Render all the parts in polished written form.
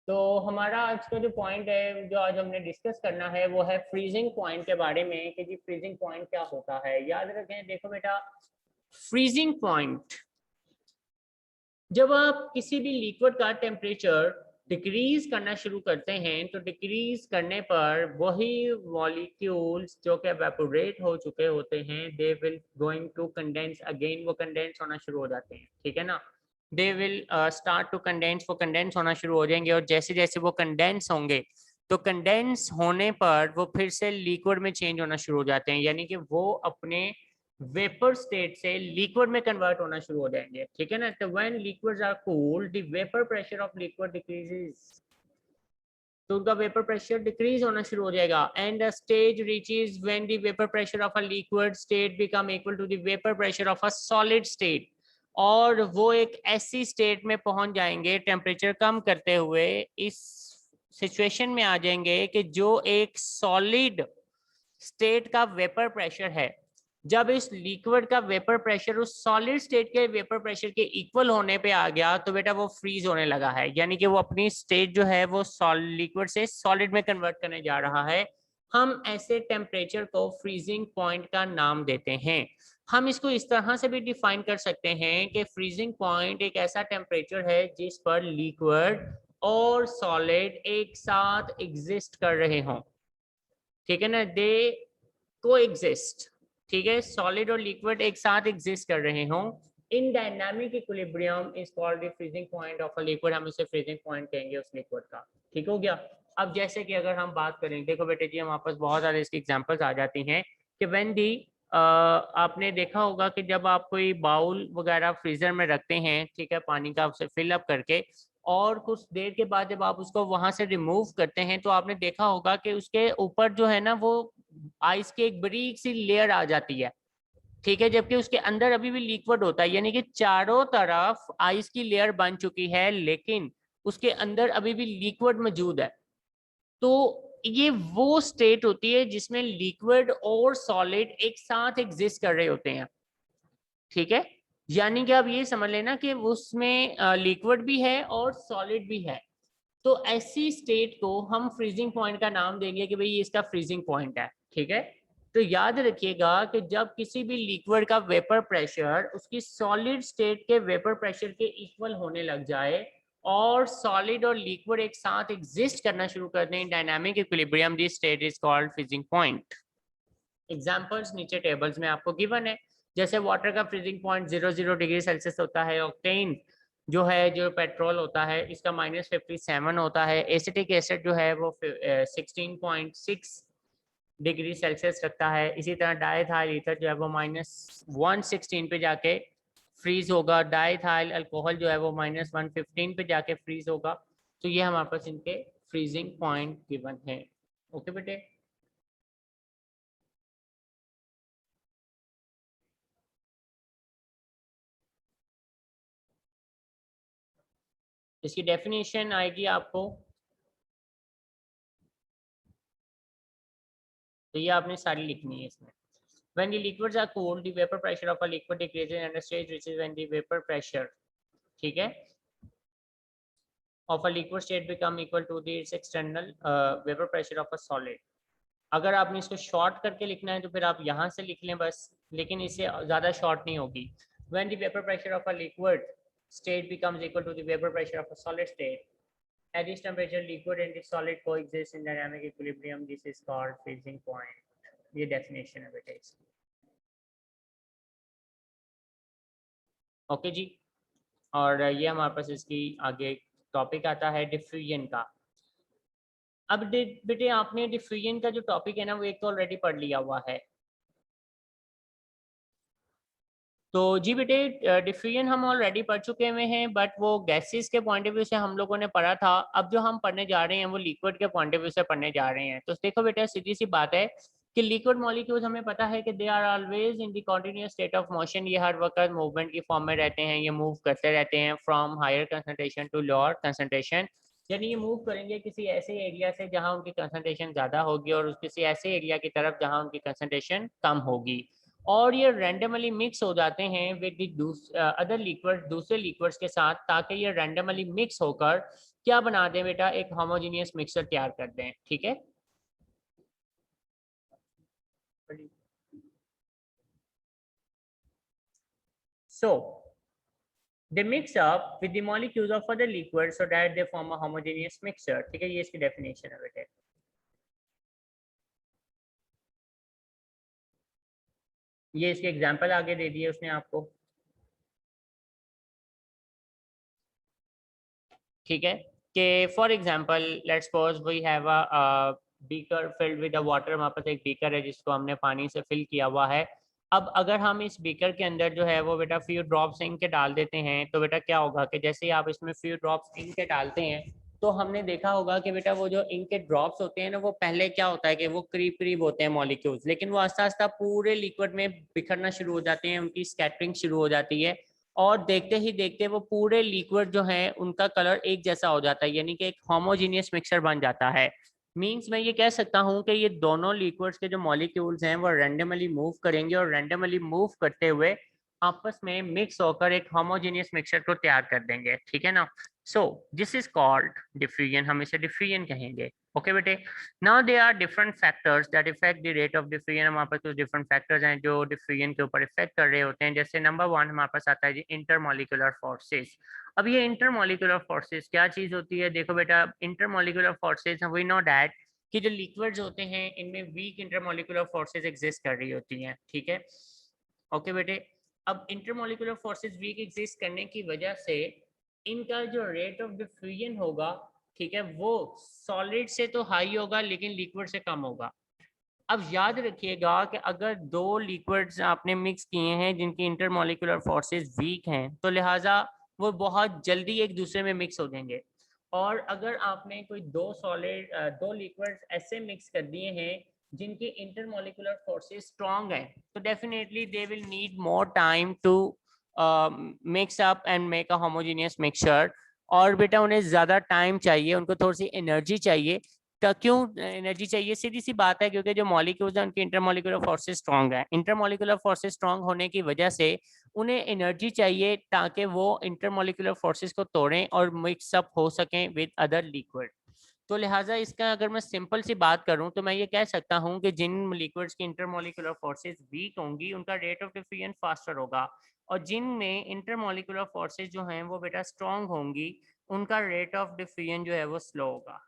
तो हमारा आज का जो पॉइंट है जो आज हमने डिस्कस करना है वो है फ्रीजिंग पॉइंट के बारे में कि जी फ्रीजिंग पॉइंट क्या होता है। याद रखें, देखो बेटा, फ्रीजिंग पॉइंट, जब आप किसी भी लिक्विड का टेम्परेचर डिक्रीज करना शुरू करते हैं तो डिक्रीज करने पर वही मॉलिक्यूल्स जो कि एवेपोरेट हो चुके होते हैं they will going to condense again, वो कंडेंस होना शुरू हो जाते हैं, ठीक है ना। They will start to condense, वो कंडेंस होना शुरू हो जाएंगे और जैसे जैसे वो कंडेंस होंगे तो कंडेंस होने पर वो फिर से लिक्विड में चेंज होना शुरू हो जाते हैं, यानी कि वो अपने वेपर स्टेट से लिक्विड में कन्वर्ट होना शुरू हो जाएंगे, ठीक है ना। तो when liquids are cooled the vapour pressure of liquid decreases, तो उनका वेपर प्रेशर डिक्रीज होना शुरू हो जाएगा। And the stage reaches when the vapour pressure of a liquid state become equal to the vapour pressure of a solid state, और वो एक ऐसी स्टेट में पहुंच जाएंगे टेम्परेचर कम करते हुए, इस सिचुएशन में आ जाएंगे कि जो एक सॉलिड स्टेट का वेपर प्रेशर है, जब इस लिक्विड का वेपर प्रेशर उस सॉलिड स्टेट के वेपर प्रेशर के इक्वल होने पे आ गया तो बेटा वो फ्रीज होने लगा है, यानी कि वो अपनी स्टेट जो है वो लिक्विड से सॉलिड में कन्वर्ट करने जा रहा है। हम ऐसे टेम्परेचर को फ्रीजिंग पॉइंट का नाम देते हैं। हम इसको इस तरह से भी डिफाइन कर सकते हैं कि फ्रीजिंग पॉइंट एक ऐसा टेम्परेचर है जिस पर लिक्विड और सॉलिड एक साथ एग्जिस्ट कर रहे हों, ठीक है ना, दे को एग्जिस्ट, ठीक है, सॉलिड और लिक्विड एक साथ एग्जिस्ट कर रहे हों इन dynamic equilibrium is called the freezing point of a liquid, हम इसे फ्रीजिंग पॉइंट कहेंगे उस लिक्विड का, ठीक हो गया। अब जैसे कि अगर हम बात करें, देखो बेटे जी हमारे पास बहुत सारे इसकी एग्जांपल्स आ जाती हैं कि व्हेन दी आपने देखा होगा कि जब आप कोई बाउल वगैरह फ्रीजर में रखते हैं, ठीक है, पानी का उसे फिल अप करके, और कुछ देर के बाद जब आप उसको वहां से रिमूव करते हैं तो आपने देखा होगा कि उसके ऊपर जो है ना वो आइस की एक बारीक सी लेयर आ जाती है, ठीक है, जबकि उसके अंदर अभी भी लिक्विड होता है, यानी कि चारों तरफ आइस की लेयर बन चुकी है लेकिन उसके अंदर अभी भी लिक्विड मौजूद है। तो ये वो स्टेट होती है जिसमें लिक्विड और सॉलिड एक साथ एग्जिस्ट कर रहे होते हैं, ठीक है, यानी कि आप ये समझ लेना कि उसमें लिक्विड भी है और सॉलिड भी है। तो ऐसी स्टेट को हम फ्रीजिंग पॉइंट का नाम देंगे कि भाई ये इसका फ्रीजिंग पॉइंट है, ठीक है। तो याद रखिएगा कि जब किसी भी लिक्विड का वेपर प्रेशर उसकी सॉलिड स्टेट के वेपर प्रेशर के इक्वल होने लग जाए और सॉलिड और लिक्विड एक साथ एग्जिस्ट करना शुरू कर दें dynamic equilibrium, this state is called freezing point. Examples नीचे टेबल्स में आपको गिवन है, जैसे वाटर का फ्रीजिंग पॉइंट 00 डिग्री सेल्सियस होता है, ऑक्टेन जो है जो पेट्रोल होता है इसका -57 होता है, एसिटिक एसिड जो है वो 16.6 डिग्री सेल्सियस रखता है, इसी तरह डाइथाइल ईथर जो है वो -116 पे जाके फ्रीज होगा, डाइथाइल अल्कोहल जो है वो -115 पे जाके फ्रीज होगा। तो ये हमारे पास इनके फ्रीजिंग पॉइंट गिवन है। ओके बेटे, इसकी डेफिनेशन आएगी आपको, तो ये आपने सारी लिखनी है इसमें। When the liquids are cooled, the vapor pressure of a liquid decreases and the stage reaches when the vapor pressure, ठीक है, of a liquid state become equal to the its external vapor pressure of a solid। अगर आपने इसको short करके लिखना है तो फिर आप यहाँ से लिख लें बस, लेकिन इससे ज़्यादा शॉर्ट नहीं होगी। When the vapor pressure of a liquid state becomes equal to the vapor pressure of a solid state, at this temperature liquid and the solid coexist in dynamic equilibrium, this is called freezing point। ये definition है बेटा इसकी। Okay जी, और ये हमारे पास इसकी आगे topic आता है डिफ्यूजन का। अब बेटे आपने डिफ्यूजन का जो टॉपिक है ना वो एक तो ऑलरेडी पढ़ लिया हुआ है। तो जी बेटे डिफ्यूजन हम ऑलरेडी पढ़ चुके हुए हैं, बट वो गैसेस के पॉइंट ऑफ व्यू से हम लोगों ने पढ़ा था। अब जो हम पढ़ने जा रहे हैं वो लिक्विड के पॉइंट ऑफ व्यू से पढ़ने जा रहे हैं। तो देखो बेटा सीधी सी बात है कि लिक्विड मॉलिक्यूल्स हमें पता है कि they are always in the continuous state of motion, ये हर वक्त मूवमेंट की फॉर्म में रहते हैं, ये मूव करते रहते हैं from higher concentration to lower concentration, यानी ये मूव करेंगे किसी ऐसे एरिया से जहां उनकी कंसंट्रेशन ज़्यादा होगी और किसी ऐसे एरिया की तरफ जहां उनकी कंसंट्रेशन कम होगी। और ये रैंडमली मिक्स हो जाते हैं विद अदर लिक्विड, दूसरे लिक्विड्स के साथ, ताकि ये रैंडमली मिक्स होकर क्या बना दें बेटा, एक होमोजेनियस मिक्सचर तैयार कर दें। ठीक है, सो they mix up with the molecules of other liquids so that they form a homogeneous mixture। ठीक है, ये इसकी डेफिनेशन है बेटे। ये इसके एग्जांपल आगे दे दिए उसने आपको। ठीक है, कि for example let's suppose we have a beaker filled with a water. हमारे पास एक बीकर है जिसको हमने पानी से फिल किया हुआ है। अब अगर हम इस बीकर के अंदर जो है वो बेटा फ्यू ड्रॉप्स इंक के डाल देते हैं, तो बेटा क्या होगा कि जैसे ही आप इसमें फ्यू ड्रॉप्स इंक के डालते हैं, तो हमने देखा होगा कि बेटा वो जो इंक के ड्रॉप्स होते हैं ना, वो पहले क्या होता है कि वो करीब करीब होते हैं मॉलिक्यूल्स, लेकिन वो आस्ता आस्ता पूरे लिक्विड में बिखरना शुरू हो जाते हैं, उनकी स्कैटरिंग शुरू हो जाती है, और देखते ही देखते वो पूरे लिक्विड जो है उनका कलर एक जैसा हो जाता है, यानी कि एक होमोजीनियस मिक्सचर बन जाता है। मींस मैं ये कह सकता हूँ कि ये दोनों लिक्विड्स के जो मॉलिक्यूल्स हैं वो रैंडमली मूव करेंगे, और रैंडमली मूव करते हुए आपस में मिक्स होकर एक होमोजेनियस मिक्सचर को तैयार कर देंगे। ठीक है ना। So this is called diffusion, हम इसे डिफ्यूजन कहेंगे। ओके बेटे, now they are different factors that effect the rate of diffusion. हमारे पास कुछ डिफरेंट फैक्टर्स हैं जो डिफ्यूजन के ऊपर इफेक्ट कर रहे होते हैं। जैसे नंबर 1 हमारे पास आता है जी इंटरमॉलिक्यूलर फोर्सेस। अब ये इंटरमॉलिक्यूलर फोर्सेस क्या चीज होती है? देखो बेटा, intermolecular forces we know that कि जो लिक्विड्स होते हैं इनमें वीक इंटरमॉलिक्यूलर फोर्सेस एग्जिस्ट कर रही होती हैं। ठीक है, ओके बेटे। अब इंटरमॉलिक्यूलर फोर्सेस वीक एग्जिस्ट करने की वजह से इनका जो रेट ऑफ डिफ्यूजन होगा, ठीक है, वो सॉलिड से तो हाई होगा लेकिन लिक्विड से कम होगा। अब याद रखिएगा कि अगर दो लिक्विड्स आपने मिक्स किए हैं जिनकी इंटरमॉलिक्यूलर फोर्सेस वीक हैं, तो लिहाजा वो बहुत जल्दी एक दूसरे में मिक्स हो जाएंगे। और अगर आपने कोई दो लिक्विड्स ऐसे मिक्स कर दिए हैं जिनकी इंटरमॉलिक्यूलर फोर्सेस स्ट्रांग हैं, तो definitely they will need more time to mix up and make a homogeneous mixture. और बेटा उन्हें ज़्यादा टाइम चाहिए, उनको थोड़ी सी एनर्जी चाहिए। क्यों एनर्जी चाहिए? सीधी सी बात है, क्योंकि जो मॉलिक्यूल्स हैं उनकी इंटरमॉलिक्यूलर फोर्सेस स्ट्रांग है। इंटरमॉलिक्यूलर फोर्सेस स्ट्रांग होने की वजह से उन्हें एनर्जी चाहिए ताकि वो इंटरमॉलिक्यूलर फोर्सेस को तोड़ें और मिक्सअप हो सकें विद अदर लिक्विड। तो लिहाजा इसका अगर मैं सिंपल सी बात करूं तो मैं ये कह सकता हूं कि जिन लिक्विड्स की इंटरमॉलिक्यूलर फोर्सेस वीक होंगी उनका रेट ऑफ डिफ्यूजन फास्टर होगा, और जिनमें इंटरमॉलिक्यूलर फोर्सेस जो हैं वो बेटा स्ट्रांग होंगी, उनका रेट ऑफ डिफ्यूजन जो है वो स्लो होगा।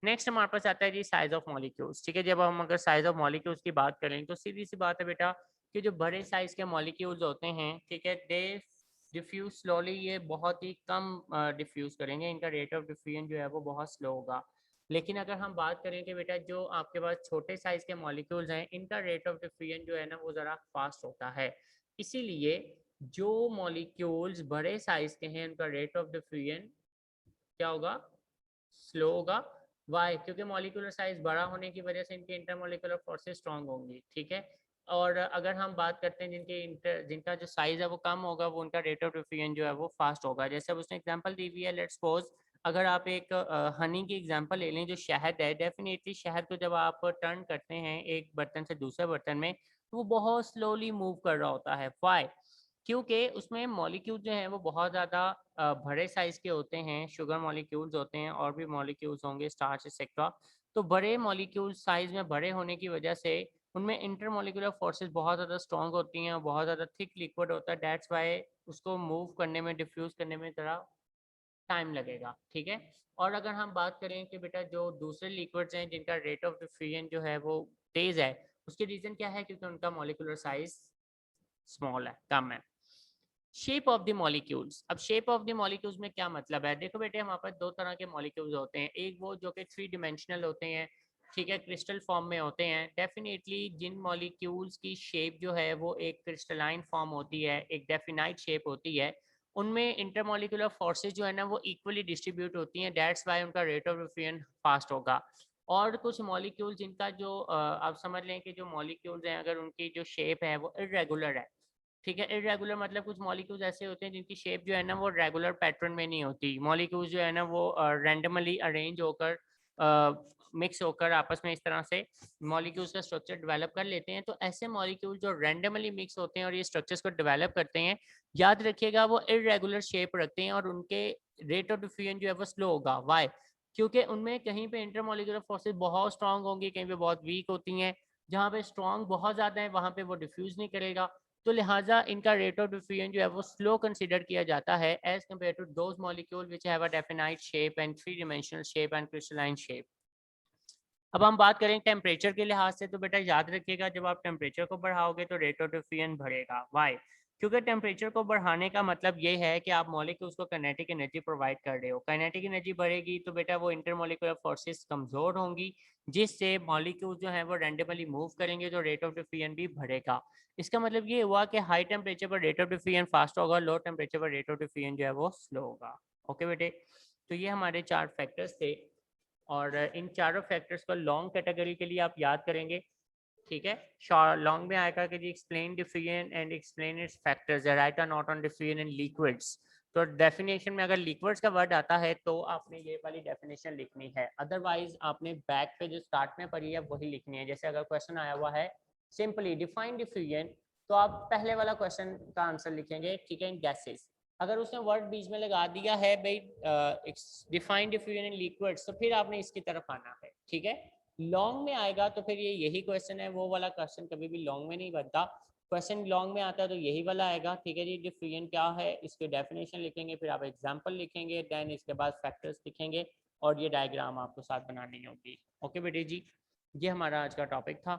नेक्स्ट हमारे पास आता है जी साइज ऑफ मॉलिक्यूल्स। ठीक है, जब हम अगर साइज ऑफ मॉलिक्यूल्स की बात करें तो सीधी सी बात है बेटा कि जो बड़े साइज के मॉलिक्यूल्स होते हैं, ठीक है, दे डिफ्यूज स्लोली, ये बहुत ही कम डिफ्यूज करेंगे, इनका रेट ऑफ डिफ्यूजन जो है वो बहुत स्लो होगा। लेकिन अगर हम बात करें कि बेटा जो आपके पास छोटे साइज के मॉलिक्यूल्स हैं, इनका रेट ऑफ डिफ्यूजन जो है ना वो ज़रा फास्ट होता है। इसीलिए जो मॉलिक्यूल्स बड़े साइज के हैं उनका रेट ऑफ डिफ्यूजन क्या होगा? स्लो होगा। वाई? क्योंकि मॉलिक्यूलर साइज बड़ा होने की वजह से इनके इंटरमॉलिक्यूलर फोर्सेस स्ट्रांग होंगी। ठीक है, और अगर हम बात करते हैं जिनका जो साइज है वो कम होगा, वो उनका रेट ऑफ डिफ्यूजन जो है वो फास्ट होगा। जैसे अब उसने एग्जांपल दी हुई है, लेट्स सपोज अगर आप एक हनी की एग्जांपल ले लें, जो शहद है, डेफिनेटली शहद को जब आप टर्न करते हैं एक बर्तन से दूसरे बर्तन में, तो वो बहुत स्लोली मूव कर रहा होता है। वाई? क्योंकि उसमें मॉलिक्यूल जो हैं वो बहुत ज़्यादा बड़े साइज के होते हैं, शुगर मॉलिक्यूल्स होते हैं और भी मॉलिक्यूल्स होंगे, स्टार्च एक्सेट्रा। तो बड़े मॉलिक्यूल साइज में बड़े होने की वजह से उनमें इंटरमॉलिक्यूलर फोर्सेस बहुत ज़्यादा स्ट्रॉन्ग होती हैं और बहुत ज़्यादा थिक लिक्विड होता है। दैट्स वाई उसको मूव करने में, डिफ्यूज करने में ज़रा टाइम लगेगा। ठीक है, और अगर हम बात करें कि बेटा जो दूसरे लिक्विड्स हैं जिनका रेट ऑफ डिफ्यूजन जो है वो तेज़ है, उसके रीज़न क्या है? क्योंकि उनका मॉलिक्यूलर साइज स्मॉल है, कम है। Shape of the molecules. अब शेप ऑफ द मॉलिक्यूल्स में क्या मतलब है? देखो बेटे, हमारे पास दो तरह के मॉलिक्यूल्स होते हैं। एक वो जो कि 3 डिमेंशनल होते हैं, ठीक है, क्रिस्टल फॉर्म में होते हैं। डेफिनेटली जिन मॉलिक्यूल्स की शेप जो है वो एक क्रिस्टलाइन फॉर्म होती है, एक डेफिनाइट शेप होती है, उनमें इंटरमॉलिक्यूलर फोर्सेज जो है ना वो इक्वली डिस्ट्रीब्यूट होती हैं। दैट्स वाई उनका रेट ऑफ डिफ्यूजन फास्ट होगा। और कुछ मॉलिक्यूल जिनका जो आप समझ लें कि जो मॉलिक्यूल्स हैं अगर उनकी जो शेप है वो इरेगुलर है, ठीक है, इरेगुलर मतलब कुछ मॉलिक्यूल्स ऐसे होते हैं जिनकी शेप जो है ना वो रेगुलर पैटर्न में नहीं होती। मॉलिक्यूल्स जो है ना वो रैंडमली अरेंज होकर मिक्स होकर आपस में इस तरह से मॉलिक्यूल्स का स्ट्रक्चर डेवलप कर लेते हैं। तो ऐसे मॉलिक्यूल जो रैंडमली मिक्स होते हैं और ये स्ट्रक्चर्स को डेवलप करते हैं, याद रखिएगा वो इरेगुलर शेप रखते हैं और उनके रेट ऑफ डिफ्यूजन जो है वो स्लो होगा। वाई? क्योंकि उनमें कहीं पे इंटरमॉलिक्यूलर फोर्सेस बहुत स्ट्रांग होंगी, कहीं पे बहुत वीक होती हैं। जहाँ पे स्ट्रांग बहुत ज़्यादा है वहाँ पे वो डिफ्यूज नहीं करेगा, तो लिहाजा इनका रेट ऑफ डिफ्यूजन जो है वो स्लो कंसीडर किया जाता है as compare to those molecule which have a definite shape and three dimensional shape and crystalline shape. अब हम बात करें टेम्परेचर के लिहाज से, तो बेटा याद रखिएगा जब आप टेम्परेचर को बढ़ाओगे तो रेट ऑफ डिफ्यूजन बढ़ेगा। वाई? क्योंकि टेम्परेचर को बढ़ाने का मतलब ये है कि आप मॉलिक्यूल्स को काइनेटिक एनर्जी प्रोवाइड कर रहे हो। काइनेटिक एनर्जी बढ़ेगी तो बेटा वो इंटरमॉलिक्यूलर फोर्सेस कमजोर होंगी, जिससे मॉलिक्यूल जो है वो रैंडमली मूव करेंगे, तो रेट ऑफ डिफ्यूजन भी बढ़ेगा। इसका मतलब ये हुआ कि हाई टेम्परेचर पर रेट ऑफ डिफ्यूजन फास्ट होगा, लो टेम्परेचर पर रेट ऑफ डिफ्यूजन जो है वो स्लो होगा। ओके बेटे, तो ये हमारे 4 फैक्टर्स थे और इन चारों फैक्टर्स को लॉन्ग कैटेगरी के लिए आप याद करेंगे। ठीक है, लॉन्ग में आएगा कि जी explain diffusion and explain its factors, right और not on diffusion in liquids. तो डेफिनेशन में अगर लिक्विड्स का वर्ड आता है तो आपने ये वाली डेफिनेशन लिखनी है, अदरवाइज आपने बैक पे जो स्टार्ट में पढ़ी है वही लिखनी है। जैसे अगर क्वेश्चन आया हुआ है सिंपली डिफाइन डिफ्यूजन, तो आप पहले वाला क्वेश्चन का आंसर लिखेंगे, ठीक है, गैसेस। अगर उसने वर्ड बीच में लगा दिया है भाई डिफाइन डिफ्यूजन इन लिक्विड्स, तो फिर आपने इसकी तरफ आना है। ठीक है, लॉन्ग में आएगा तो फिर ये यही क्वेश्चन है, वो वाला क्वेश्चन कभी भी लॉन्ग में नहीं बनता। क्वेश्चन लॉन्ग में आता है तो यही वाला आएगा। ठीक है जी, डिफ्यूजन क्या है इसके डेफिनेशन लिखेंगे, फिर आप एग्जांपल लिखेंगे, देन इसके बाद फैक्टर्स लिखेंगे और ये डायग्राम आपको साथ बनानी होगी। ओके बेटे जी, ये हमारा आज का टॉपिक था।